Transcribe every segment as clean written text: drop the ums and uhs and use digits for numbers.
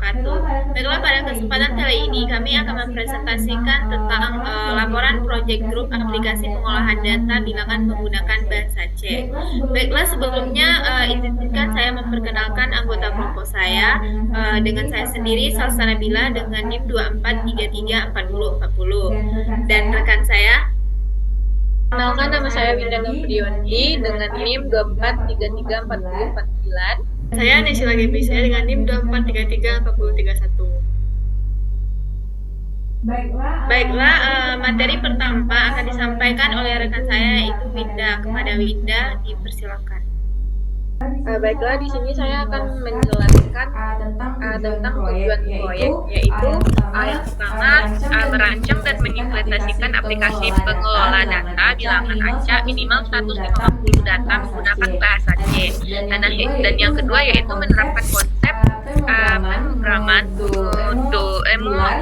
wabarakatuh. Baiklah, pada kesempatan kali ini kami akan mempresentasikan tentang laporan proyek grup aplikasi pengolahan data bilangan menggunakan bahasa C. Baiklah, sebelumnya izinkan saya memperkenalkan anggota kelompok saya dengan saya sendiri, Salsa Nabila, dengan NIM 24334040. Dan rekan saya, Kenalkan, nama saya Winda Noprioni dengan NIM 24334049. Saya Nesila Gebi, saya dengan NIM 24334031. Baiklah, materi pertama akan disampaikan oleh rekan saya, yaitu Winda. Kepada Winda, dipersilakan. Baiklah, di sini saya akan menjelaskan tentang tujuan proyek, yaitu yang pertama, merancang dan mengimplementasikan aplikasi pengelola data bilangan acak minimal 150 data menggunakan bahasa C. Dan yang kedua yaitu menerapkan konsep pemrograman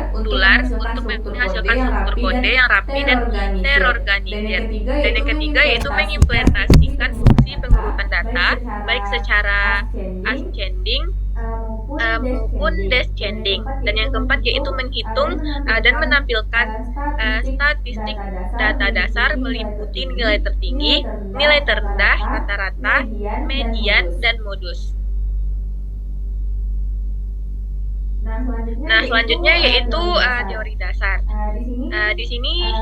modular untuk menghasilkan struktur kode yang rapi dan terorganisir. Dan yang ketiga yaitu mengimplementasikan fungsi pengurutan data baik secara ascending maupun descending. Dan yang keempat yaitu menghitung dan menampilkan statistik data dasar meliputi nilai tertinggi, nilai terendah, rata-rata, median, dan modus. Nah, selanjutnya yaitu teori dasar. Di sini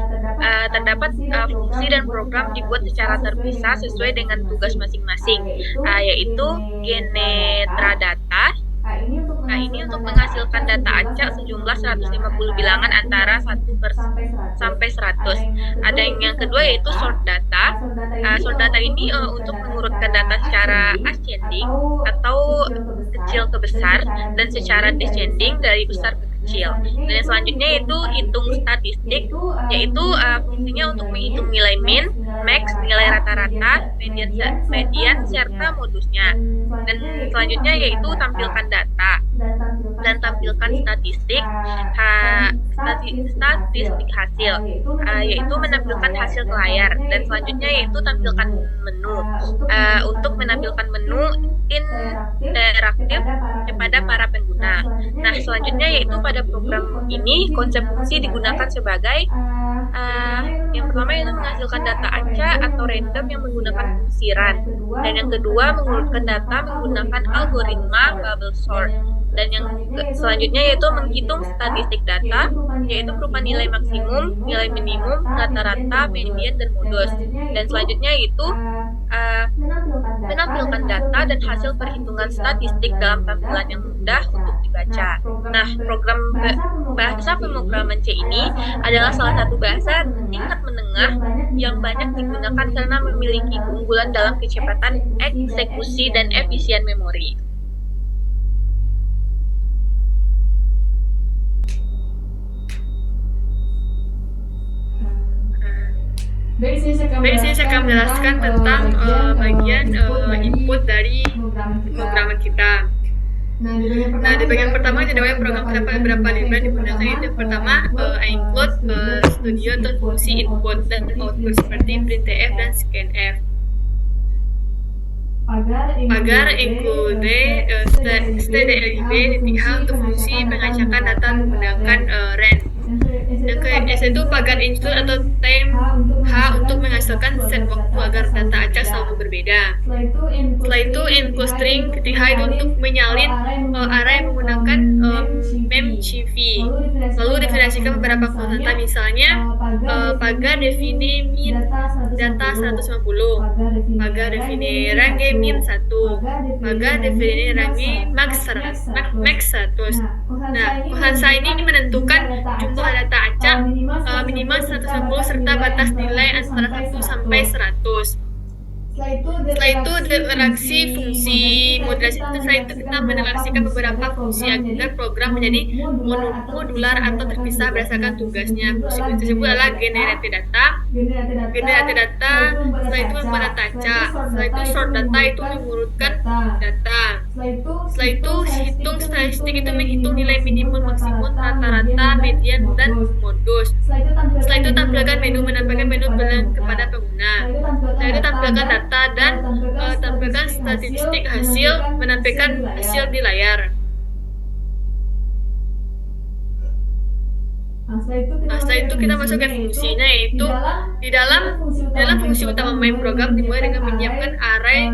terdapat fungsi dan program dibuat secara terpisah sesuai dengan tugas masing-masing, yaitu genetra data. Ini untuk menghasilkan data acak sejumlah 150 bilangan antara 1 sampai 100. Ada yang kedua yaitu sort data. Sort data ini untuk mengurutkan data secara ascending atau kecil ke besar dan secara descending dari besar ke kecil. Dan yang selanjutnya yaitu hitung statistik, yaitu fungsinya untuk menghitung nilai min, max, nilai rata-rata, median, serta modusnya. Dan selanjutnya yaitu tampilkan data dan tampilkan statistik hasil, yaitu menampilkan hasil ke layar. Dan selanjutnya yaitu tampilkan menu, untuk menampilkan menu interaktif kepada para pengguna. Nah, selanjutnya yaitu pada program ini konsep fungsi digunakan sebagai yang pertama yaitu menghasilkan data acak atau random yang menggunakan fungsi run. Dan yang kedua mengurutkan data menggunakan algoritma bubble sort. Dan yang selanjutnya yaitu menghitung statistik data, yaitu berupa nilai maksimum, nilai minimum, rata-rata, median, dan modus. Dan selanjutnya yaitu menampilkan data dan hasil perhitungan statistik dalam tampilan yang mudah untuk dibaca. Nah, program bahasa pemrograman C ini adalah salah satu bahasa tingkat menengah yang banyak digunakan karena memiliki keunggulan dalam kecepatan eksekusi dan efisien memori. Baik, sini saya akan menjelaskan tentang bagian input dari pemrograman kita. Nah, di bagian pertama jadwalnya program terdapat beberapa libran digunakan. Yang pertama, include studio atau fungsi input dan output seperti printf dan scanf. Pagar include stdlib untuk fungsi mengacakan data menggunakan ren. Yang itu pagar include atau time H untuk menghasilkan set waktu agar data acak selalu berbeda. Setelah itu include string, ketika itu untuk menyalin array menggunakan memcv. Lalu definisikan beberapa konstanta, misalnya pagar defini min data 150, pagar defini range min 1, pagar defini range max 100. Nah, konstanta ini menentukan jumlah data acak minimal 150 serta batas nilai antara 1 sampai 100. Setelah itu interaksi fungsi moderasi. Setelah itu kita menelaksikan beberapa fungsi agar program menjadi modular atau terpisah berdasarkan tugasnya. Fungsi tersebut adalah generate data, setelah itu membuat data acak, setelah itu sort data itu mengurutkan data, setelah itu hitung statistik itu menghitung nilai minimum, maksimum, rata-rata, median, dan modus. Setelah itu tampilkan menu, menampilkan menu pilihan kepada pengguna. Setelah itu tampilkan data dan tampilkan statistik hasil, menampilkan hasil di layar. Setelah itu kita masuk ke fungsinya, yaitu di dalam fungsi utama main program dimulai dengan menyiapkan array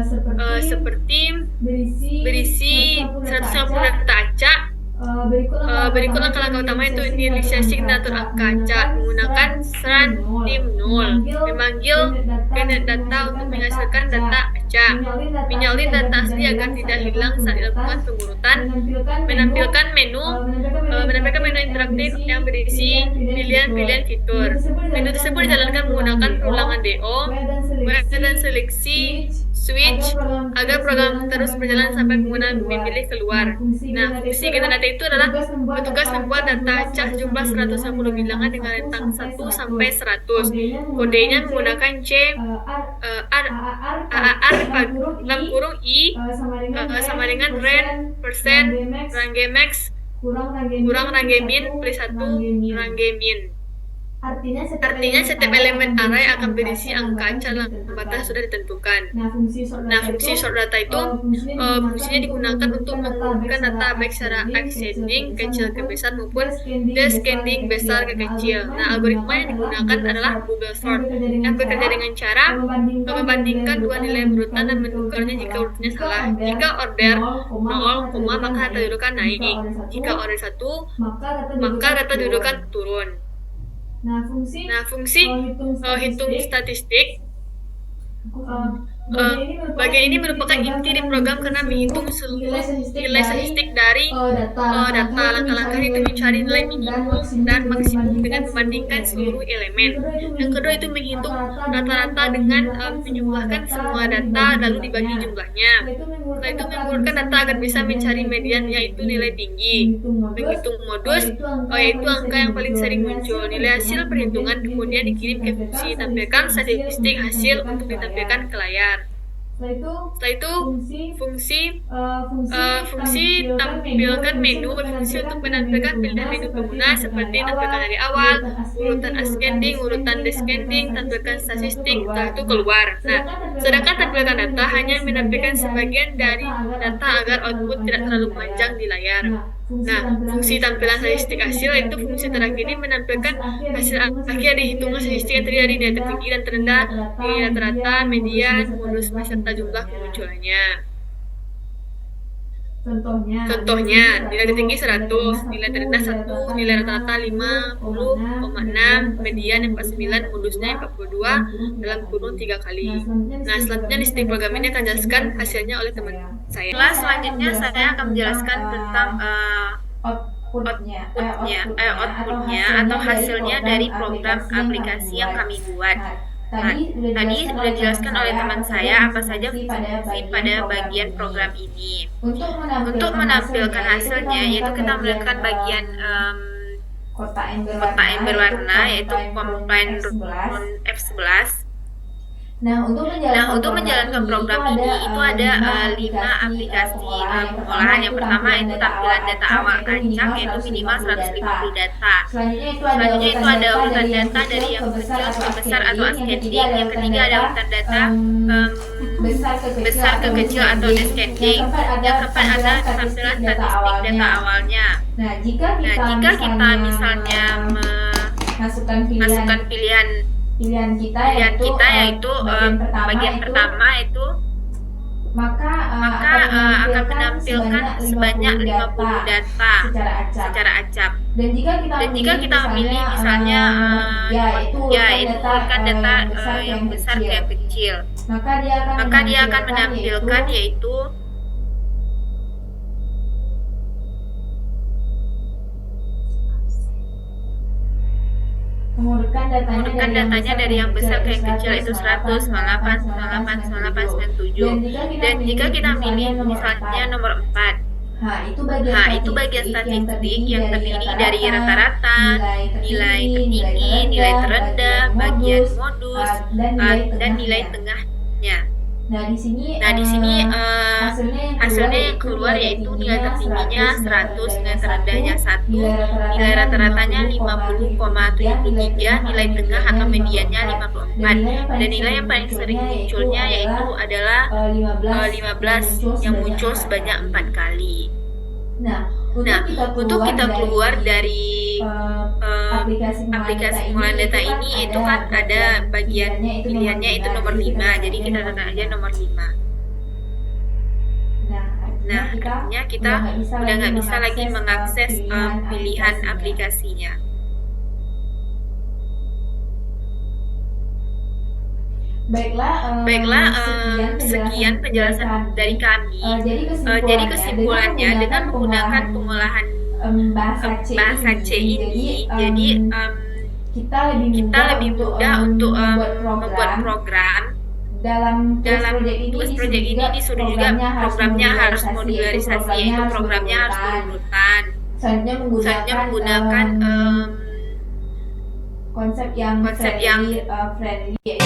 seperti berisi 150 data acak. Berikut langkah-langkah utama itu inisialisasi generator angka acak menggunakan string dim 0, memanggil candidate data untuk menghasilkan data acak, menyalin data asli agar tidak hilang saat dilakukan pengurutan, menampilkan menu interaktif yang berisi pilihan-pilihan fitur. Menu tersebut dijalankan menggunakan perulangan DO, dan seleksi switch agar program terus berjalan sampai pengguna memilih keluar. Nah, fungsi generator itu adalah bertugas membuat data acak jumlah 150 bilangan dengan rentang 1 sampai 100. Kodenya menggunakan dalam kurung I sama dengan ren, persen, range max, kurang range min, plus 1 range min. Artinya setiap elemen array akan berisi angka acak dalam batas sudah ditentukan. Nah, fungsi sort data itu fungsinya digunakan untuk mengumumkan data baik secara ascending kecil ke besar maupun descending besar ke kecil. Nah, algoritma yang digunakan adalah Google Sort yang bekerja dengan cara membandingkan dua nilai urutan dan menukarnya jika urutannya salah. Jika order 0, maka data dudukan naik. Jika order 1, maka data dudukan turun. Nah, fungsi hitung statistik bagian ini merupakan inti di program karena menghitung seluruh nilai statistik dari data. Langkah-langkah itu mencari nilai minimum dan maksimum dengan membandingkan seluruh elemen. Yang kedua itu menghitung rata-rata dengan menjumlahkan semua data lalu dibagi jumlahnya. Setelah itu mengumpulkan data agar bisa mencari median yaitu nilai tinggi. Menghitung modus yaitu angka yang paling sering muncul. Nilai hasil perhitungan kemudian dikirim ke fungsi tampilkan statistik hasil untuk ditampilkan ke layar. Setelah itu fungsi tampilkan menu berfungsi untuk menampilkan pilihan menu pengguna seperti tampilkan dari awal, urutan ascending, urutan descending, tampilkan statistik, setelah itu keluar. Nah, sedangkan tampilkan data hanya menampilkan sebagian dari data agar output tidak terlalu panjang di layar. Nah, fungsi tampilan statistik hasil itu fungsi terakhir ini menampilkan hasil akhir dihitungan statistik yang terdiri dari nilai tertinggi dan terendah, nilai rata-rata, median, modus beserta jumlah kemunculannya. Contohnya, nilai tertinggi 100, nilai terendah 1, nilai rata-rata 50,6, median 49, modusnya 42 dalam kurun 3 kali. Nah, selanjutnya listrik program ini akan jelaskan hasilnya oleh teman saya. Selanjutnya saya akan menjelaskan tentang outputnya atau hasilnya dari program aplikasi yang kami buat. Nah, tadi sudah dijelaskan oleh teman saya apa saja fungsi pada bagian program ini. Untuk menampilkan hasilnya, yaitu kita melakukan bagian kotak yang berwarna, yaitu combine run F11. Nah, untuk menjalankan program ini itu ada 5 aplikasi pengolahan. Yang pertama itu tampilan data awal acak, yaitu minimal 150 data. Selanjutnya itu ada urutan data dari yang kecil ke besar atau ascending. Yang ketiga ada urutan data besar ke kecil atau descending. Yang keempat ada tampilan statistik data awalnya. Nah, jika kita misalnya masukkan pilihan kita yaitu bagian pertama itu maka akan menampilkan sebanyak 50 data secara acak. Dan jika kita memilih misalnya itu urutan data yang besar ke yang kecil, maka dia akan menampilkan yaitu mengurutkan datanya dari yang besar ke yang kecil itu 100, 98, 98, 98, 97. Dan jika kita pilih misalnya nomor 4, itu bagian statistik yang terdiri dari rata-rata, nilai tertinggi, nilai terendah, bagian modus, dan nilai tengahnya. Nah, di sini hasilnya yang keluar yaitu nilai tertingginya 100, nilai terendahnya 1, nilai rata-ratanya 50,73, nilai tengah atau mediannya 54, dan nilai yang paling sering munculnya yaitu adalah 15 yang muncul sebanyak 4 kali. Nah, untuk kita keluar dari aplikasi pengolahan data ini itu kan ada bagian pilihannya itu nomor 5. Jadi kita tekan aja nomor 5. Nah, artinya kita udah nggak bisa lagi mengakses pilihan aplikasinya. Baiklah, sekian penjelasan dari kami. Jadi kesimpulannya dengan menggunakan pengolahan bahasa C ini, jadi kita lebih mudah untuk membuat program. Dalam tugas proyek ini disuruh juga programnya harus modularisasi, yaitu programnya harus berurutan. Selanjutnya menggunakan konsep yang konsep yang friendly,